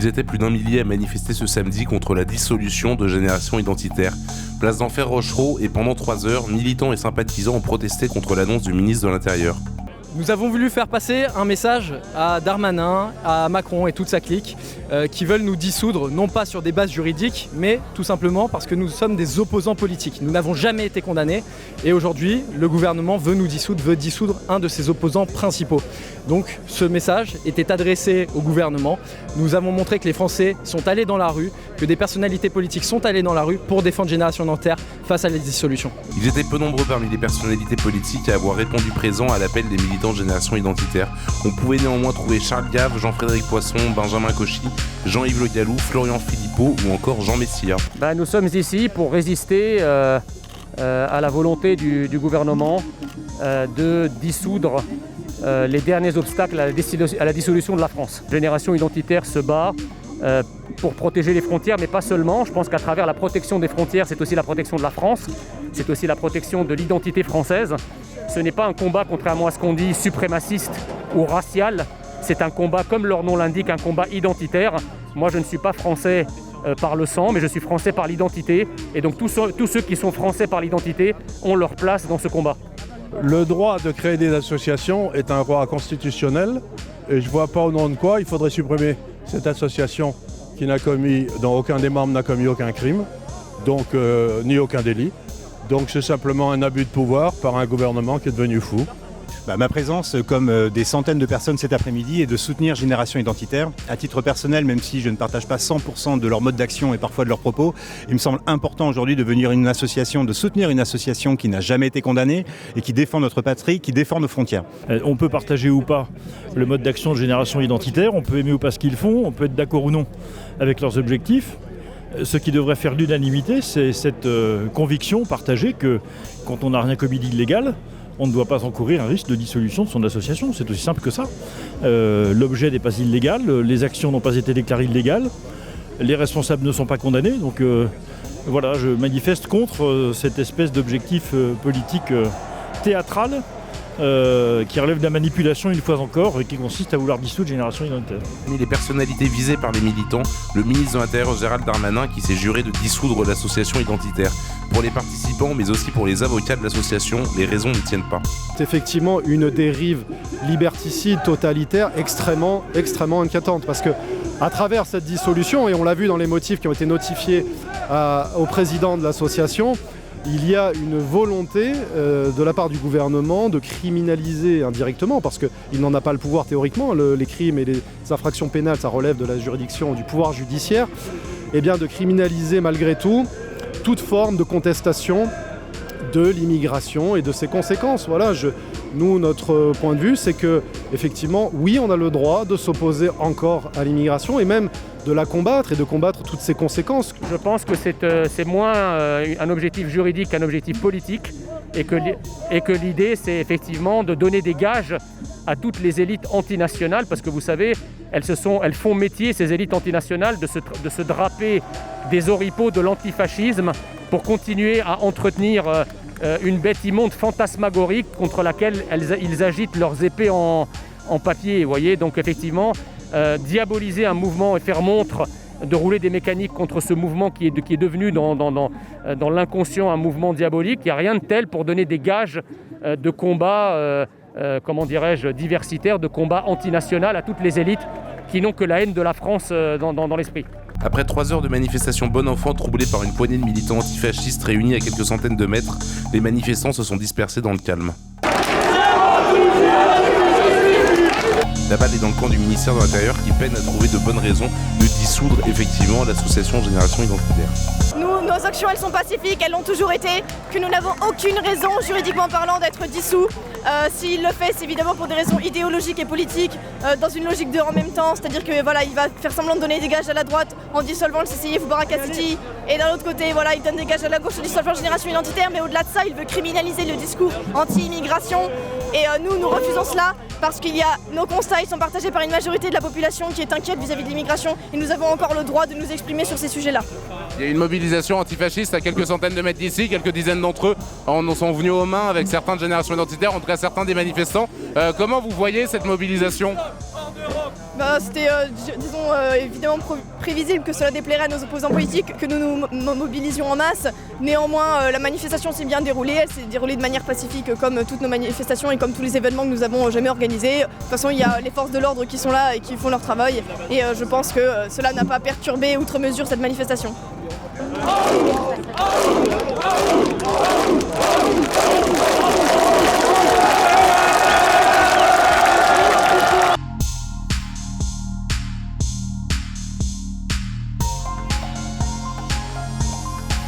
Ils étaient plus d'1 millier à manifester ce samedi contre la dissolution de Génération Identitaire. Place d'Enfer Rochereau et pendant 3 heures, militants et sympathisants ont protesté contre l'annonce du ministre de l'Intérieur. Nous avons voulu faire passer un message à Darmanin, à Macron et toute sa clique qui veulent nous dissoudre, non pas sur des bases juridiques, mais tout simplement parce que nous sommes des opposants politiques. Nous n'avons jamais été condamnés et aujourd'hui, le gouvernement veut dissoudre un de ses opposants principaux. Donc ce message était adressé au gouvernement. Nous avons montré que les Français sont allés dans la rue, que des personnalités politiques sont allées dans la rue pour défendre Génération Identitaire face à la dissolution. Ils étaient peu nombreux parmi les personnalités politiques à avoir répondu présent à l'appel des militants de Génération Identitaire. On pouvait néanmoins trouver Charles Gave, Jean-Frédéric Poisson, Benjamin Cauchy, Jean-Yves Le Gallou, Florian Philippot ou encore Jean Messia. Nous sommes ici pour résister à la volonté du gouvernement de dissoudre les derniers obstacles à la dissolution de la France. Génération Identitaire se bat pour protéger les frontières, mais pas seulement. Je pense qu'à travers la protection des frontières, c'est aussi la protection de la France, c'est aussi la protection de l'identité française. Ce n'est pas un combat, contrairement à ce qu'on dit, suprémaciste ou racial. C'est un combat, comme leur nom l'indique, un combat identitaire. Moi, je ne suis pas français par le sang, mais je suis français par l'identité. Et donc tous ceux qui sont français par l'identité ont leur place dans ce combat. Le droit de créer des associations est un droit constitutionnel et je ne vois pas au nom de quoi il faudrait supprimer cette association qui dont aucun des membres n'a commis aucun crime, donc ni aucun délit. Donc c'est simplement un abus de pouvoir par un gouvernement qui est devenu fou. Ma présence, comme des centaines de personnes cet après-midi, est de soutenir Génération Identitaire. À titre personnel, même si je ne partage pas 100% de leur mode d'action et parfois de leurs propos, il me semble important aujourd'hui de soutenir une association qui n'a jamais été condamnée et qui défend notre patrie, qui défend nos frontières. On peut partager ou pas le mode d'action de Génération Identitaire, on peut aimer ou pas ce qu'ils font, on peut être d'accord ou non avec leurs objectifs. Ce qui devrait faire l'unanimité, c'est cette conviction partagée que quand on n'a rien commis d'illégal, on ne doit pas encourir un risque de dissolution de son association. C'est aussi simple que ça. L'objet n'est pas illégal, les actions n'ont pas été déclarées illégales, les responsables ne sont pas condamnés. Donc voilà, je manifeste contre cette espèce d'objectif politique théâtral qui relève de la manipulation une fois encore et qui consiste à vouloir dissoudre Génération Identitaire. Parmi les personnalités visées par les militants, le ministre de l'Intérieur Gérald Darmanin qui s'est juré de dissoudre l'association identitaire. Pour les participants, mais aussi pour les avocats de l'association, les raisons ne tiennent pas. C'est effectivement une dérive liberticide, totalitaire, extrêmement inquiétante. Parce que à travers cette dissolution, et on l'a vu dans les motifs qui ont été notifiés au président de l'association, il y a une volonté de la part du gouvernement de criminaliser indirectement, parce qu'il n'en a pas le pouvoir théoriquement, les crimes et les infractions pénales, ça relève de la juridiction du pouvoir judiciaire, et bien de criminaliser malgré tout toute forme de contestation de l'immigration et de ses conséquences. Voilà, nous, notre point de vue, c'est que, effectivement, oui, on a le droit de s'opposer encore à l'immigration et même de la combattre et de combattre toutes ses conséquences. Je pense que c'est moins un objectif juridique qu'un objectif politique et que l'idée, c'est effectivement de donner des gages à toutes les élites antinationales, parce que vous savez, elles font métier, ces élites antinationales, de se draper des oripeaux de l'antifascisme pour continuer à entretenir une bête immonde fantasmagorique contre laquelle ils agitent leurs épées en papier. Vous voyez, donc effectivement, diaboliser un mouvement et faire montre de rouler des mécaniques contre ce mouvement qui est devenu dans l'inconscient un mouvement diabolique, il n'y a rien de tel pour donner des gages de combat diversitaire, de combat antinational à toutes les élites qui n'ont que la haine de la France dans l'esprit. Après 3 heures de manifestation bon enfant troublée par une poignée de militants antifascistes réunis à quelques centaines de mètres, les manifestants se sont dispersés dans le calme. La balle est dans le camp du ministère de l'Intérieur qui peine à trouver de bonnes raisons de dissoudre effectivement l'association Génération Identitaire. Nous, nos actions, elles sont pacifiques, elles l'ont toujours été, que nous n'avons aucune raison, juridiquement parlant, d'être dissous. S'il le fait, c'est évidemment pour des raisons idéologiques et politiques, dans une logique de en même temps, c'est-à-dire que voilà, il va faire semblant de donner des gages à la droite en dissolvant le CCIF ou Baraka City, et d'un autre côté, voilà, il donne des gages à la gauche en dissolvant Génération Identitaire, mais au-delà de ça, il veut criminaliser le discours anti-immigration, et nous refusons cela parce qu'il y a nos constats, ils sont partagés par une majorité de la population qui est inquiète vis-à-vis de l'immigration, et nous avons encore le droit de nous exprimer sur ces sujets-là. Il y a une mobilisation antifasciste à quelques centaines de mètres d'ici, quelques dizaines d'entre eux en sont venus aux mains avec certains de Génération Identitaire, en tout cas certains des manifestants. Comment vous voyez cette mobilisation ? C'était, évidemment prévisible que cela déplairait à nos opposants politiques, que nous nous mobilisions en masse. Néanmoins, la manifestation s'est bien déroulée. Elle s'est déroulée de manière pacifique, comme toutes nos manifestations et comme tous les événements que nous avons jamais organisés. De toute façon, il y a les forces de l'ordre qui sont là et qui font leur travail. Et je pense que cela n'a pas perturbé outre mesure cette manifestation. Oh